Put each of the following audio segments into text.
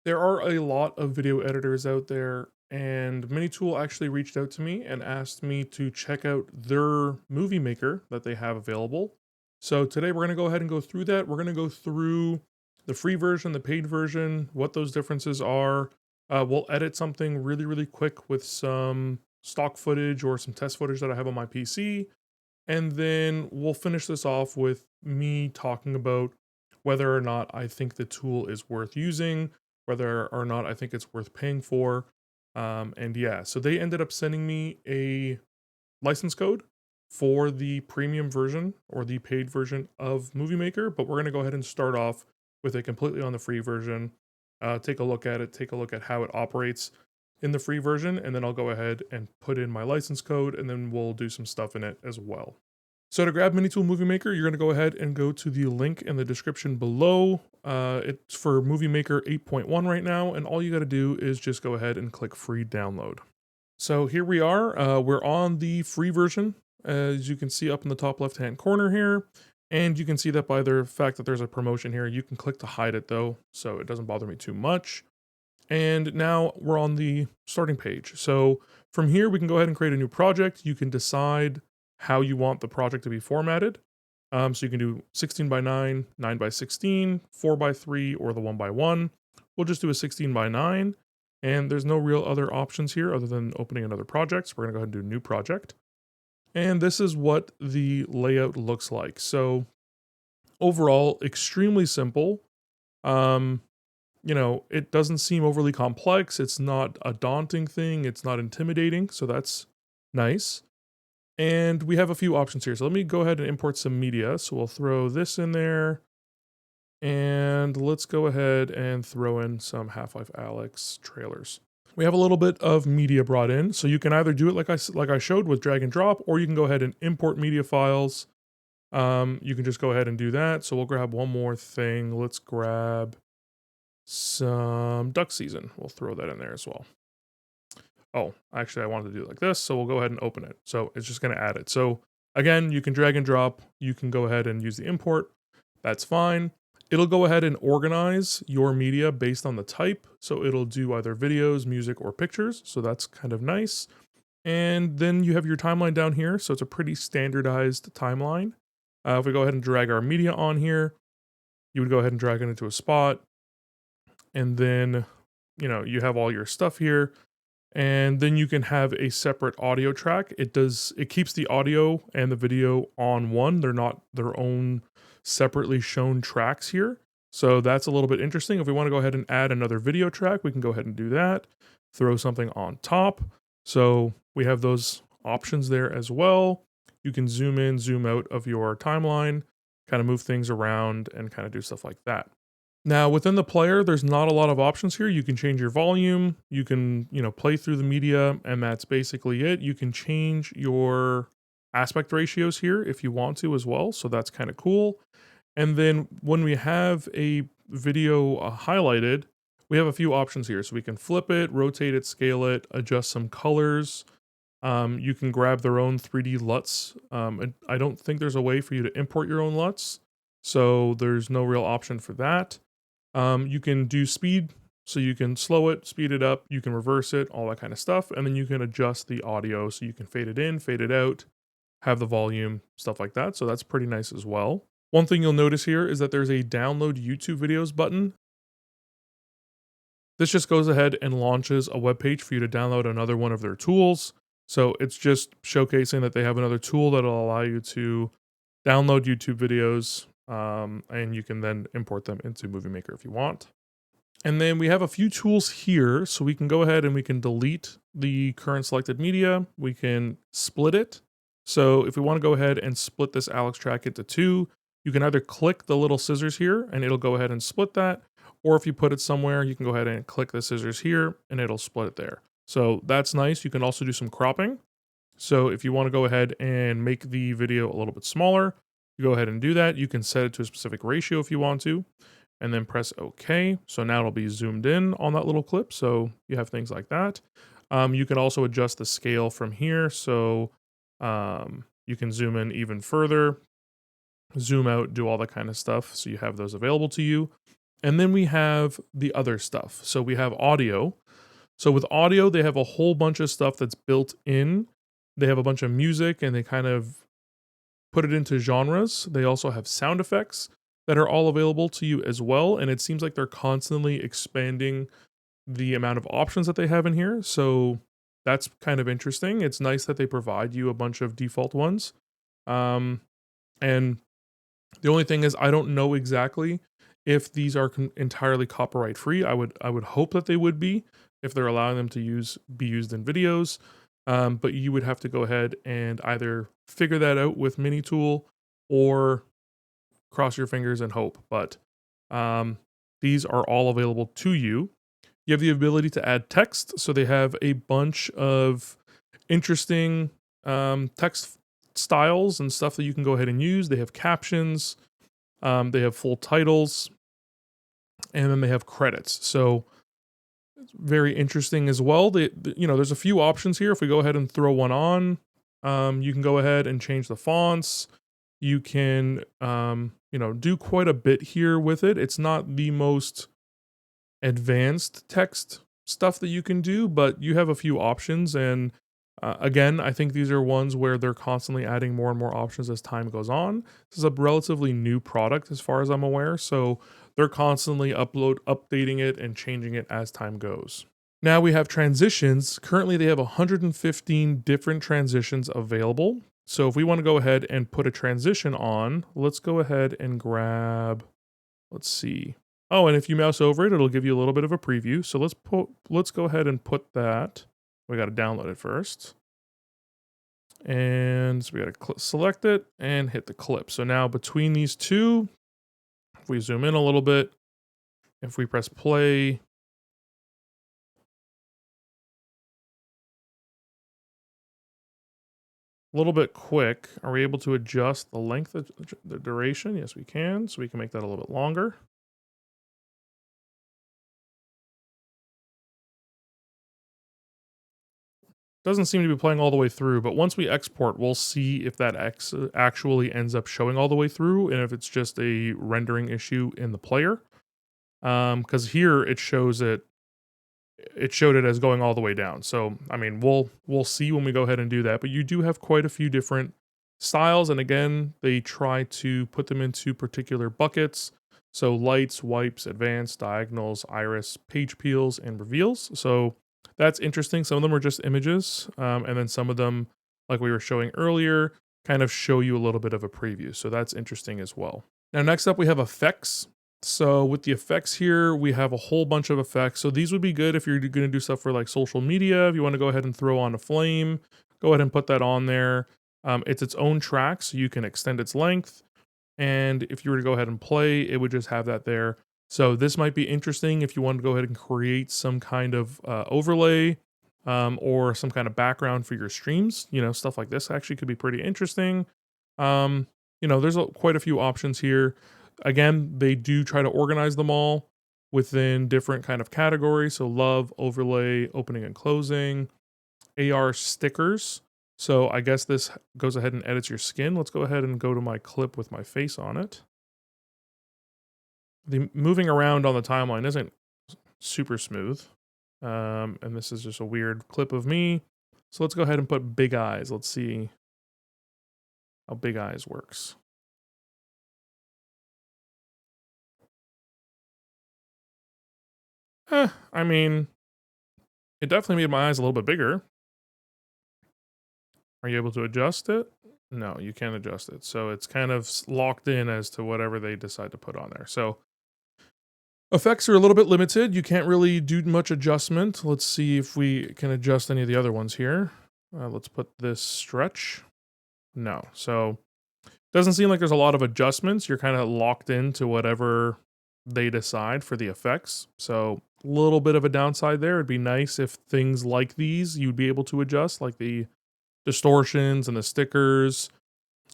There are a lot of video editors out there, and MiniTool actually reached out to me and asked me to check out their movie maker that they have available. So today we're going to go ahead and go through that. We're going to go through the free version, the paid version, what those differences are. We'll edit something really, really quick with some stock footage or some test footage that I have on my PC. And then we'll finish this off with me talking about whether or not I think the tool is worth using, whether or not I think it's worth paying for. And yeah, so they ended up sending me a license code for the premium version or the paid version of Movie Maker, but we're going to go ahead and start off with it completely on the free version. Take a look at it, take a look at how it operates in the free version, and then I'll go ahead and put in my license code, and then we'll do some stuff in it as well. So to grab MiniTool Movie Maker, you're going to go ahead and go to the link in the description below. It's for Movie Maker 8.1 right now, and all you got to do is just go ahead and click free download. So here we are. We're on the free version, as you can see up in the top left-hand corner here. And you can see that by the fact that there's a promotion here. You can click to hide it though, so it doesn't bother me too much. And now we're on the starting page. So from here, we can go ahead and create a new project. You can decide how you want the project to be formatted. So you can do 16 by 9, 9 by 16, 4 by 3, or the 1 by 1. We'll just do a 16 by 9. And there's no real other options here other than opening another project. So we're going to go ahead and do a new project. And this is what the layout looks like. So overall, extremely simple. Um, it doesn't seem overly complex. It's not a daunting thing. It's not intimidating. So that's nice. And we have a few options here. So let me go ahead and import some media. So we'll throw this in there. And let's go ahead and throw in some Half-Life Alyx trailers. We have a little bit of media brought in. So you can either do it like I showed with drag and drop, or you can go ahead and import media files. You can just go ahead and do that. So we'll grab one more thing. Let's grab some duck season. We'll throw that in there as well. Oh, actually, I wanted to do it like this. So we'll go ahead and open it. So it's just going to add it. So again, you can drag and drop. You can go ahead and use the import. That's fine. It'll go ahead and organize your media based on the type. So it'll do either videos, music, or pictures. So that's kind of nice. And then you have your timeline down here. So it's a pretty standardized timeline. If we go ahead and drag our media on here, you would go ahead and drag it into a spot. And then, you have all your stuff here. And then you can have a separate audio track. It keeps the audio and the video on one. They're not their own separately shown tracks here. So that's a little bit interesting. If we want to go ahead and add another video track, we can go ahead and do that. Throw something on top. So we have those options there as well. You can zoom in, zoom out of your timeline, kind of move things around and kind of do stuff like that. Now, within the player, there's not a lot of options here. You can change your volume, you can, play through the media, and that's basically it. You can change your aspect ratios here if you want to as well, so that's kind of cool. And then when we have a video highlighted, we have a few options here. So we can flip it, rotate it, scale it, adjust some colors. You can grab their own 3D LUTs. And I don't think there's a way for you to import your own LUTs, so there's no real option for that. You can do speed, so you can slow it, speed it up, you can reverse it, all that kind of stuff. And then you can adjust the audio, so you can fade it in, fade it out, have the volume, stuff like that. So that's pretty nice as well. One thing you'll notice here is that there's a download YouTube videos button. This just goes ahead and launches a web page for you to download another one of their tools. So it's just showcasing that they have another tool that'll allow you to download YouTube videos, and you can then import them into Movie Maker if you want. And then we have a few tools here, so we can go ahead and we can delete the current selected media. We can split it. So if we want to go ahead and split this Alex track into two, you can either click the little scissors here and it'll go ahead and split that. Or if you put it somewhere, you can go ahead and click the scissors here and it'll split it there. So that's nice. You can also do some cropping. So if you want to go ahead and make the video a little bit smaller, you go ahead and do that. You can set it to a specific ratio if you want to, and then press OK. So now it'll be zoomed in on that little clip. So you have things like that. You can also adjust the scale from here. So you can zoom in even further, zoom out, do all that kind of stuff. So you have those available to you. And then we have the other stuff. So we have audio. So with audio, they have a whole bunch of stuff that's built in. They have a bunch of music and they kind of put it into genres. They also have sound effects that are all available to you as well. And it seems like they're constantly expanding the amount of options that they have in here. So that's kind of interesting. It's nice that they provide you a bunch of default ones. And the only thing is, I don't know exactly if these are entirely copyright free. I would hope that they would be if they're allowing them to be used in videos. But you would have to go ahead and either figure that out with MiniTool or cross your fingers and hope. But these are all available to you. You have the ability to add text, so they have a bunch of interesting text styles and stuff that you can go ahead and use. They have captions, they have full titles, and then they have credits. So it's very interesting as well. There's a few options here. If we go ahead and throw one on, you can go ahead and change the fonts. You can, do quite a bit here with it. It's not the most advanced text stuff that you can do, but you have a few options. And again, I think these are ones where they're constantly adding more and more options as time goes on. This is a relatively new product as far as I'm aware, so they're constantly updating it and changing it as time goes. Now we have transitions. Currently they have 115 different transitions available. So if we want to go ahead and put a transition on, let's go ahead and grab, let's see. Oh, and if you mouse over it, it'll give you a little bit of a preview. So let's go ahead and put that. We got to download it first. And so we got to select it and hit the clip. So now between these two, if we zoom in a little bit, if we press play, a little bit quick. Are we able to adjust the length of the duration? Yes, we can. So we can make that a little bit longer. Doesn't seem to be playing all the way through, but once we export, we'll see if that actually ends up showing all the way through and if it's just a rendering issue in the player. Because here it showed it as going all the way down. So I mean, we'll see when we go ahead and do that. But you do have quite a few different styles, and again, they try to put them into particular buckets. So lights, wipes, advanced, diagonals, iris, page peels, and reveals. So that's interesting. Some of them are just images, and then some of them, like we were showing earlier, kind of show you a little bit of a preview. So that's interesting as well. Now, next up, we have effects. So with the effects here, we have a whole bunch of effects. So these would be good if you're going to do stuff for like social media. If you want to go ahead and throw on a flame, go ahead and put that on there. It's its own track, so you can extend its length. And if you were to go ahead and play, it would just have that there. So this might be interesting if you want to go ahead and create some kind of overlay or some kind of background for your streams. Stuff like this actually could be pretty interesting. There's quite a few options here. Again, they do try to organize them all within different kind of categories. So love, overlay, opening and closing, AR stickers. So I guess this goes ahead and edits your skin. Let's go ahead and go to my clip with my face on it. The moving around on the timeline isn't super smooth. And this is just a weird clip of me. So let's go ahead and put big eyes. Let's see how big eyes works. I mean, it definitely made my eyes a little bit bigger. Are you able to adjust it? No, you can't adjust it. So it's kind of locked in as to whatever they decide to put on there. So effects are a little bit limited. You can't really do much adjustment. Let's see if we can adjust any of the other ones here. Let's put this stretch. No. So doesn't seem like there's a lot of adjustments. You're kind of locked into whatever they decide for the effects. So a little bit of a downside there. It'd be nice if things like these you'd be able to adjust, like the distortions and the stickers.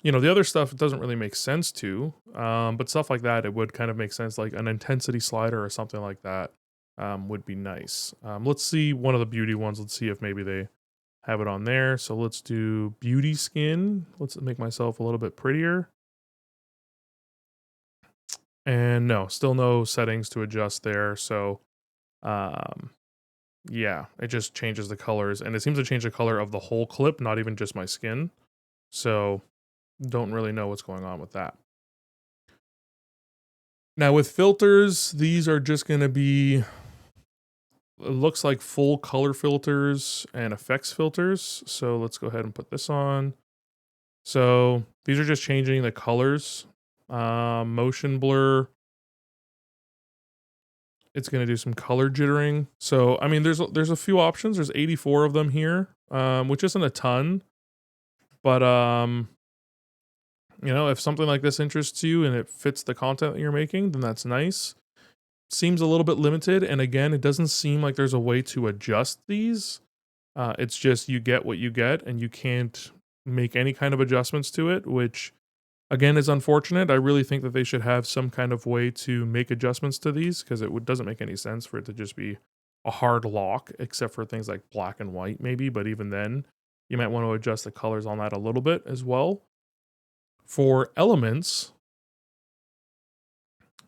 The other stuff doesn't really make sense to, but stuff like that, it would kind of make sense, like an intensity slider or something like that would be nice. Let's see one of the beauty ones. Let's see if maybe they have it on there. So let's do beauty skin. Let's make myself a little bit prettier. And no, still no settings to adjust there. So, um, yeah, it just changes the colors, and it seems to change the color of the whole clip, not even just my skin. So, don't really know what's going on with that. Now with filters, these are just going to be, it looks like full color filters and effects filters. So let's go ahead and put this on. So these are just changing the colors. Motion blur. It's going to do some color jittering. So I mean, there's a few options. There's 84 of them here, which isn't a ton, but you know, if something like this interests you and it fits the content that you're making, then that's nice. Seems a little bit limited, and again, it doesn't seem like there's a way to adjust these. It's just you get what you get, and you can't make any kind of adjustments to it, which again is unfortunate. I really think that they should have some kind of way to make adjustments to these, because doesn't make any sense for it to just be a hard lock, except for things like black and white, maybe. But even then, you might want to adjust the colors on that a little bit as well. For elements,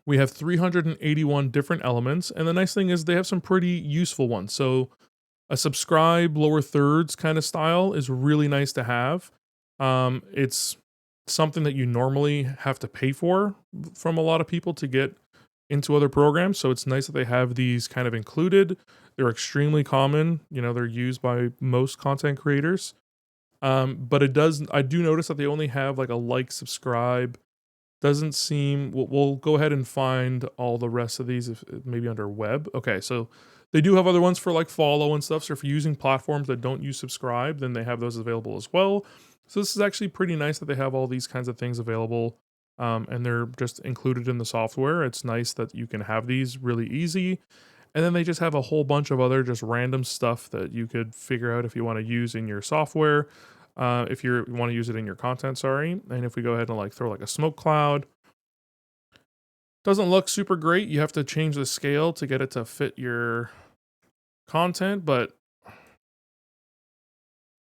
we have 381 different elements, and the nice thing is they have some pretty useful ones. So a subscribe lower thirds kind of style is really nice to have. It's something that you normally have to pay for from a lot of people to get into other programs. So it's nice that they have these kind of included. They're extremely common. You know, they're used by most content creators. But I do notice that they only have like a like, subscribe. Doesn't seem, we'll go ahead and find all the rest of these, if maybe under web. Okay, so they do have other ones for like follow and stuff. So if you're using platforms that don't use subscribe, then they have those available as well. So this is actually pretty nice that they have all these kinds of things available, and they're just included in the software. It's nice that you can have these really easy. And then they just have a whole bunch of other just random stuff that you could figure out if you want to use in your software. If you want to use it in your content, sorry. And if we go ahead and like throw like a smoke cloud, doesn't look super great. You have to change the scale to get it to fit your content, but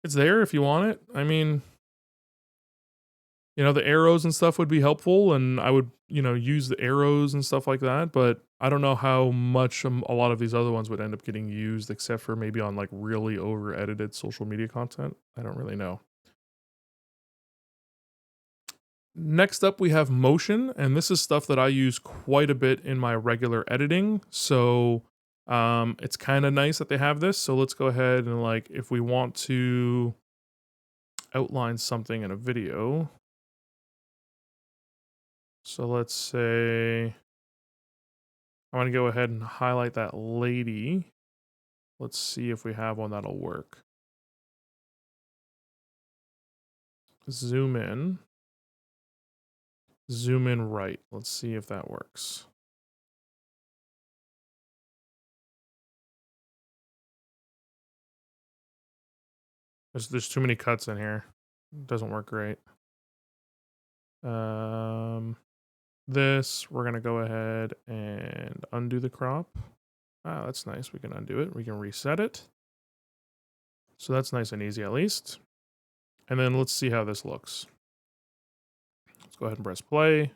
it's there if you want it. I mean, you know, the arrows and stuff would be helpful, and I would, you know, use the arrows and stuff like that, but I don't know how much a lot of these other ones would end up getting used, except for maybe on like really over edited social media content. I don't really know. Next up, we have motion, and this is stuff that I use quite a bit in my regular editing. So it's kind of nice that they have this. So let's go ahead and like, if we want to outline something in a video. So let's say I want to go ahead and highlight that lady. Let's see if we have one that'll work. Zoom in right. Let's see if that works. There's too many cuts in here. It doesn't work great. This, we're gonna go ahead and undo the crop. Ah, that's nice. We can undo it. We can reset it. So that's nice and easy at least. And then let's see how this looks. Let's go ahead and press play.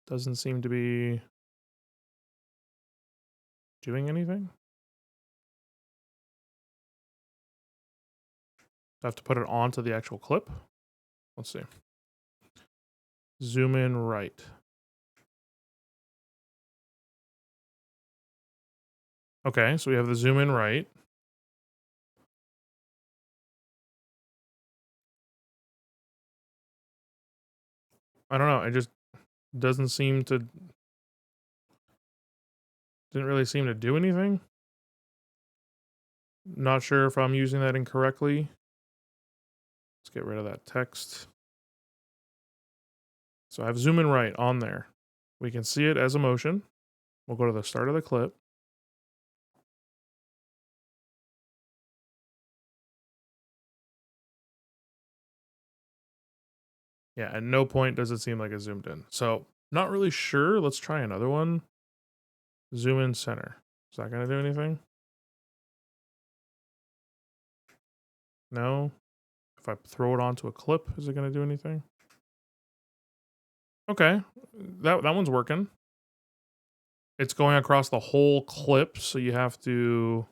Doesn't seem to be doing anything. I have to put it onto the actual clip. Let's see. Zoom in right. Okay, so we have the zoom in right. I don't know. It just doesn't seem to. Didn't really seem to do anything. Not sure if I'm using that incorrectly. Let's get rid of that text. So I have zoom in right on there. We can see it as a motion. We'll go to the start of the clip. Yeah, at no point does it seem like it's zoomed in. So not really sure. Let's try another one. Zoom in center. Is that going to do anything? No. If I throw it onto a clip, is it going to do anything? Okay, that one's working. It's going across the whole clip, so you have to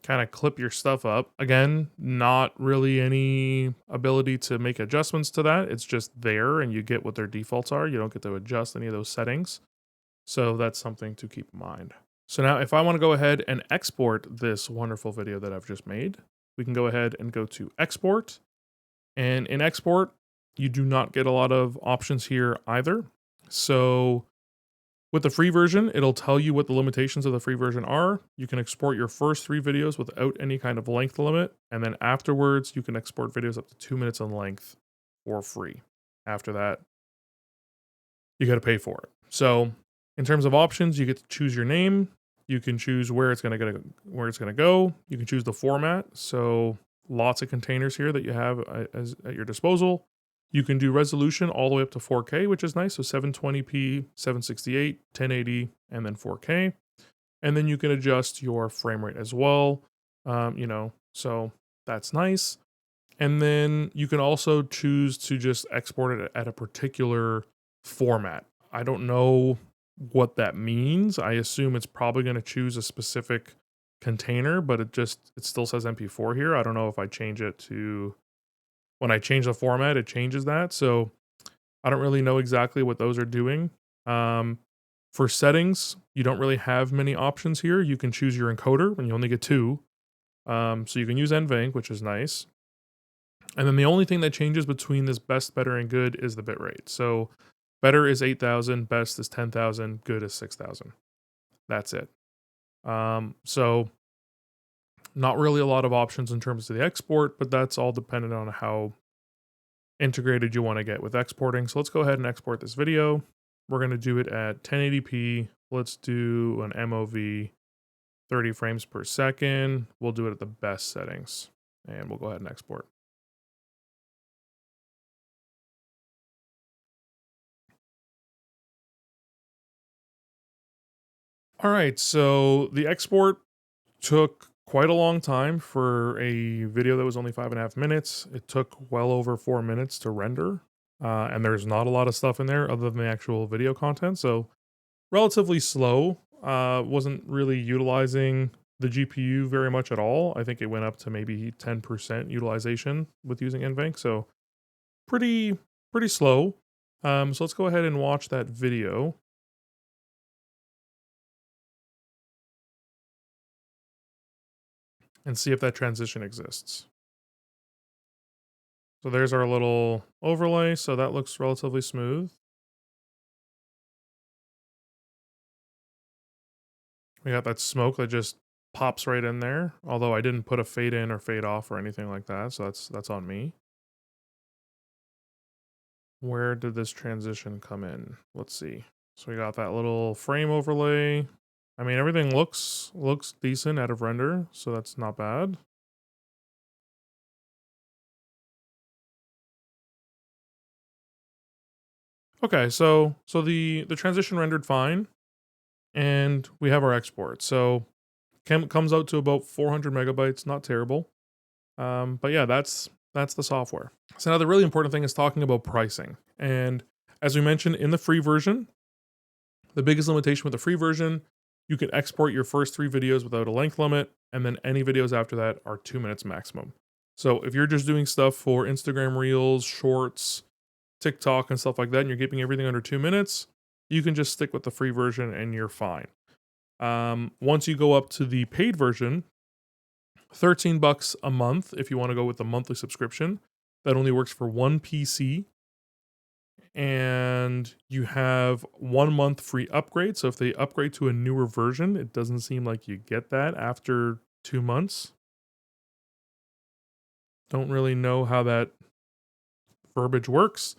kind of clip your stuff up. Again, not really any ability to make adjustments to that. It's just there and you get what their defaults are. You don't get to adjust any of those settings. So that's something to keep in mind. So now if I want to go ahead and export this wonderful video that I've just made, we can go ahead and go to export. And in export, you do not get a lot of options here either. So with the free version, it'll tell you what the limitations of the free version are. You can export your first 3 videos without any kind of length limit, and then afterwards, you can export videos up to 2 minutes in length for free. After that, you got to pay for it. So, in terms of options, you get to choose your name. You can choose where it's going to go. You can choose the format. So, lots of containers here that you have at your disposal. You can do resolution all the way up to 4K, which is nice. So 720p, 768, 1080, and then 4K. And then you can adjust your frame rate as well. So that's nice. And then you can also choose to just export it at a particular format. I don't know what that means. I assume it's probably going to choose a specific container, but it still says MP4 here. I don't know if I change it to, when I change the format, it changes that. So I don't really know exactly what those are doing. For settings, you don't really have many options here. You can choose your encoder, and you only get 2. So you can use NVENC, which is nice. And then the only thing that changes between this best, better, and good is the bitrate. So better is 8,000, best is 10,000, good is 6,000. That's it. So not really a lot of options in terms of the export, but that's all dependent on how integrated you want to get with exporting. So let's go ahead and export this video. We're going to do it at 1080p. Let's do an MOV 30 frames per second. We'll do it at the best settings, and we'll go ahead and export. All right, so the export took quite a long time for a video that was only 5.5 minutes. It took well over 4 minutes to render, and there's not a lot of stuff in there other than the actual video content. So relatively slow. Wasn't really utilizing the GPU very much at all. I think it went up to maybe 10% utilization with using NVENC. So pretty slow. So let's go ahead and watch that video. And see if that transition exists. So there's our little overlay. So that looks relatively smooth. We got that smoke that just pops right in there. Although I didn't put a fade in or fade off or anything like that. So that's on me. Where did this transition come in? Let's see. So we got that little frame overlay. I mean, everything looks decent out of render, so that's not bad. Okay, so the transition rendered fine, and we have our export. So comes out to about 400 megabytes, not terrible. But yeah, that's the software. So now the really important thing is talking about pricing. And as we mentioned in the free version, the biggest limitation with the free version, you can export your first 3 videos without a length limit, and then any videos after that are 2 minutes maximum. So if you're just doing stuff for Instagram Reels, Shorts, TikTok, and stuff like that, and you're keeping everything under 2 minutes, you can just stick with the free version and you're fine. Once you go up to the paid version, $13 a month if you want to go with the monthly subscription. That only works for one PC. And you have 1 month free upgrade. So if they upgrade to a newer version, it doesn't seem like you get that after 2 months. Don't really know how that verbiage works.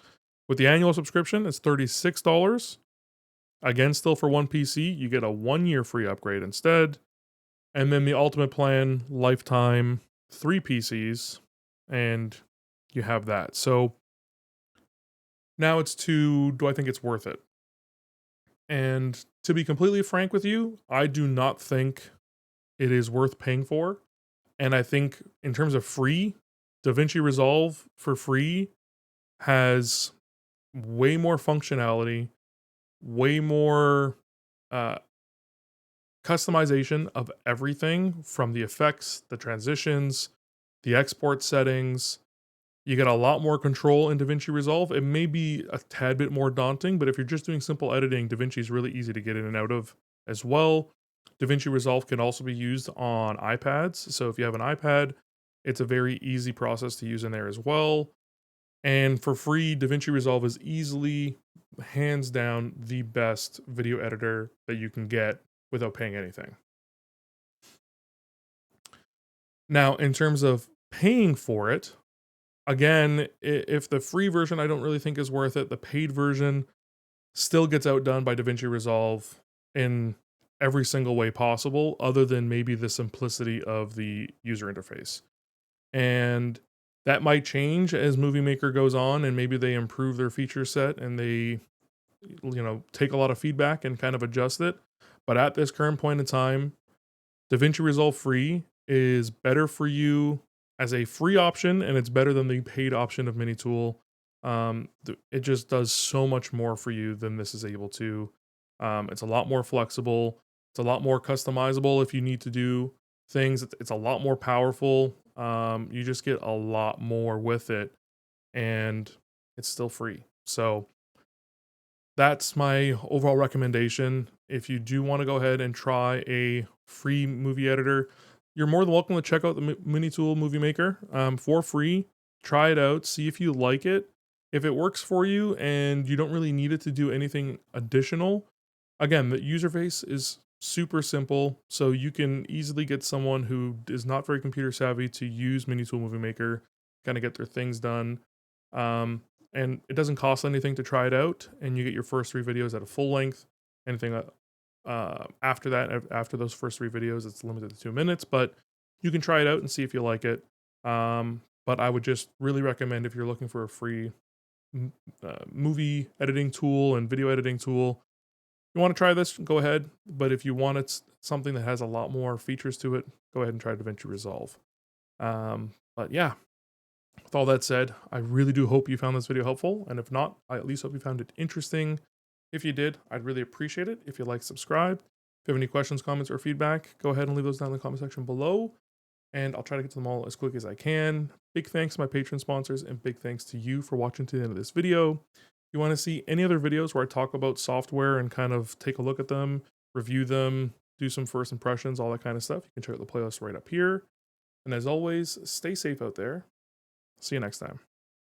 With the annual subscription, it's $36. Again, still for one PC, you get a 1-year free upgrade instead. And then the ultimate plan, lifetime, 3 PCs, and you have that. So now it's do I think it's worth it? And to be completely frank with you, I do not think it is worth paying for. And I think in terms of free, DaVinci Resolve for free has way more functionality, way more uh, customization of everything from the effects, the transitions, the export settings. You get a lot more control in DaVinci Resolve. It may be a tad bit more daunting, but if you're just doing simple editing, DaVinci is really easy to get in and out of as well. DaVinci Resolve can also be used on iPads. So if you have an iPad, it's a very easy process to use in there as well. And for free, DaVinci Resolve is easily, hands down, the best video editor that you can get without paying anything. Now, in terms of paying for it, again, if the free version I don't really think is worth it, the paid version still gets outdone by DaVinci Resolve in every single way possible, other than maybe the simplicity of the user interface. And that might change as MovieMaker goes on, and maybe they improve their feature set and they, take a lot of feedback and kind of adjust it. But at this current point in time, DaVinci Resolve Free is better for you as a free option, and it's better than the paid option of MiniTool. It just does so much more for you than this is able to. It's a lot more flexible. It's a lot more customizable if you need to do things. It's a lot more powerful. You just get a lot more with it, and it's still free. So that's my overall recommendation. If you do want to go ahead and try a free movie editor, you're more than welcome to check out the MiniTool MovieMaker for free. Try it out, see if you like it. If it works for you and you don't really need it to do anything additional, again, the user face is super simple, so you can easily get someone who is not very computer savvy to use MiniTool MovieMaker, kind of get their things done. And it doesn't cost anything to try it out, and you get your first 3 videos at a full length. Anything after that, after those first 3 videos, it's limited to 2 minutes, but you can try it out and see if you like it. But I would just really recommend, if you're looking for a free movie editing tool and video editing tool, you want to try this, go ahead. But if you want something that has a lot more features to it, go ahead and try DaVinci Resolve. But yeah, with all that said, I really do hope you found this video helpful, and if not, I at least hope you found it interesting. If you did, I'd really appreciate it if you like, subscribe. If you have any questions, comments, or feedback, go ahead and leave those down in the comment section below, and I'll try to get to them all as quick as I can. Big thanks to my Patreon sponsors, and big thanks to you for watching to the end of this video. If you want to see any other videos where I talk about software and kind of take a look at them, review them, do some first impressions, all that kind of stuff, you can check out the playlist right up here. And as always, stay safe out there. See you next time.